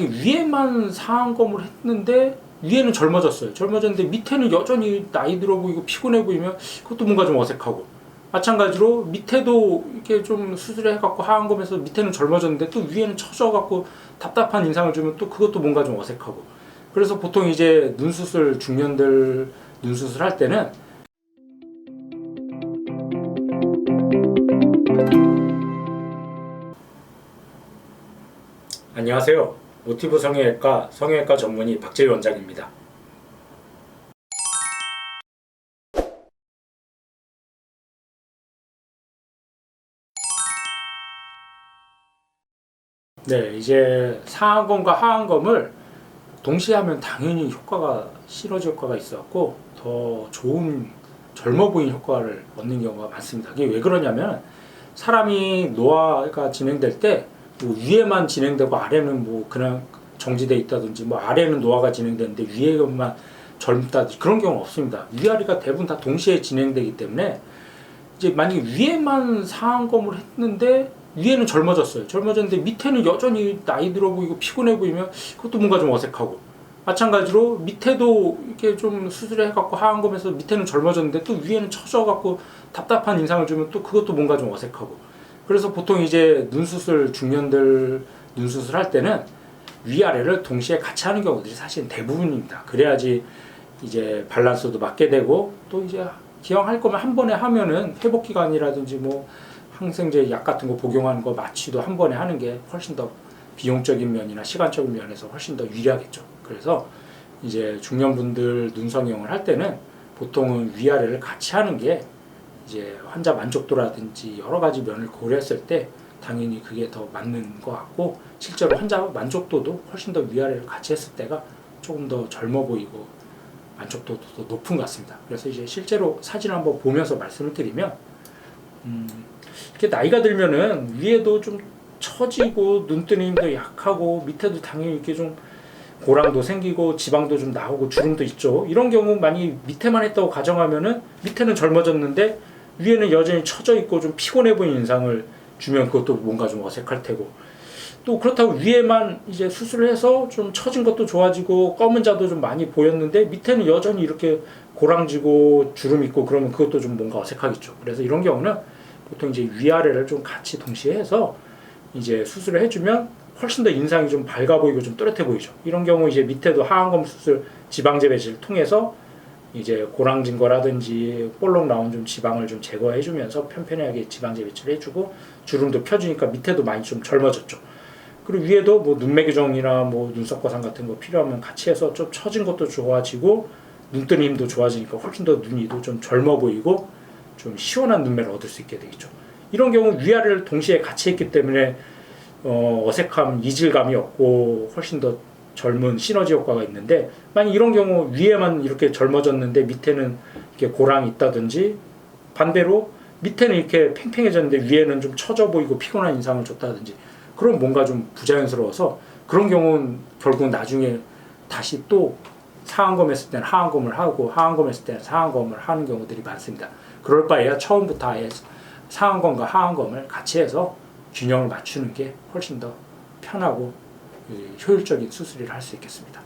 만약에 위에만 상안검을 했는데 위에는 젊어졌는데 밑에는 여전히 나이 들어 보이고 피곤해 보이면 그것도 뭔가 좀 어색하고, 마찬가지로 밑에도 이렇게 좀 수술을 해갖고 하안검에서 밑에는 젊어졌는데 또 위에는 처져갖고 답답한 인상을 주면 또 그것도 뭔가 좀 어색하고. 그래서 보통 이제 눈수술, 중년들 눈수술 할 때는 안녕하세요. 모티브 성형외과 전문의 박재희 원장입니다. 네, 이제 상안검과 하안검을 동시에 하면 당연히 시너지 효과가 있었고 더 좋은 젊어 보이는 효과를 얻는 경우가 많습니다. 그게 왜 그러냐면, 사람이 노화가 진행될 때 뭐 위에만 진행되고 아래는 뭐 그냥 정지돼 있다든지, 뭐 아래는 노화가 진행되는데 위에만 젊다든지 그런 경우는 없습니다. 위아래가 대부분 다 동시에 진행되기 때문에, 이제 만약에 위에만 상안검을 했는데 위에는 젊어졌는데 밑에는 여전히 나이 들어 보이고 피곤해 보이면 그것도 뭔가 좀 어색하고, 마찬가지로 밑에도 이렇게 좀 수술을 해갖고 하안검에서 밑에는 젊어졌는데 또 위에는 처져갖고 답답한 인상을 주면 또 그것도 뭔가 좀 어색하고. 그래서 보통 이제 중년들 눈수술 할 때는 위아래를 동시에 같이 하는 경우들이 사실 대부분입니다. 그래야지 이제 밸런스도 맞게 되고, 또 이제 기왕 할 거면 한 번에 하면은 회복 기간이라든지 뭐 항생제 약 같은 거 복용하는 거 마취도 한 번에 하는 게 훨씬 더 비용적인 면이나 시간적인 면에서 훨씬 더 유리하겠죠. 그래서 이제 중년분들 눈성형을 할 때는 보통은 위아래를 같이 하는 게 이제 환자 만족도라든지 여러 가지 면을 고려했을 때 당연히 그게 더 맞는 것 같고, 실제로 환자 만족도도 훨씬 더 위아래를 같이 했을 때가 조금 더 젊어 보이고 만족도도 더 높은 것 같습니다. 그래서 이제 실제로 사진을 한번 보면서 말씀을 드리면, 이렇게 나이가 들면은 위에도 좀 처지고 눈뜨림도 약하고 밑에도 당연히 이렇게 좀 고랑도 생기고 지방도 좀 나오고 주름도 있죠. 이런 경우 만약 밑에만 했다고 가정하면은 밑에는 젊어졌는데 위에는 여전히 처져 있고 좀 피곤해 보이는 인상을 주면 그것도 뭔가 좀 어색할 테고, 또 그렇다고 위에만 이제 수술을 해서 좀 처진 것도 좋아지고 검은 자도 좀 많이 보였는데 밑에는 여전히 이렇게 고랑지고 주름 있고 그러면 그것도 좀 뭔가 어색하겠죠. 그래서 이런 경우는 보통 이제 위아래를 좀 같이 동시에 해서 이제 수술을 해주면 훨씬 더 인상이 좀 밝아 보이고 좀 또렷해 보이죠. 이런 경우 이제 밑에도 하안검 수술 지방제 배치를 통해서 이제 고랑진 거라든지 볼록 나온 좀 지방을 좀 제거해 주면서 편편하게 지방제 배치를 해주고 주름도 펴주니까 밑에도 많이 좀 젊어졌죠. 그리고 위에도 뭐 눈매 교정이나 뭐 눈썹 거상 같은 거 필요하면 같이 해서 좀 처진 것도 좋아지고 눈뜨는 힘도 좋아지니까 훨씬 더 눈이도 좀 젊어 보이고 좀 시원한 눈매를 얻을 수 있게 되겠죠. 이런 경우 위아래를 동시에 같이 했기 때문에 어색함, 이질감이 없고 훨씬 더 젊은 시너지 효과가 있는데, 만약 이런 경우 위에만 이렇게 젊어졌는데 밑에는 이렇게 고랑이 있다든지, 반대로 밑에는 이렇게 팽팽해졌는데 위에는 좀 처져 보이고 피곤한 인상을 줬다든지, 그럼 뭔가 좀 부자연스러워서 그런 경우는 결국 나중에 다시 또 상안검 했을 때는 하안검을 하고 하안검 했을 때는 상안검을 하는 경우들이 많습니다. 그럴 바에야 처음부터 아예 상안검과 하안검을 같이 해서 균형을 맞추는 게 훨씬 더 편하고 효율적인 수술을 할 수 있겠습니다.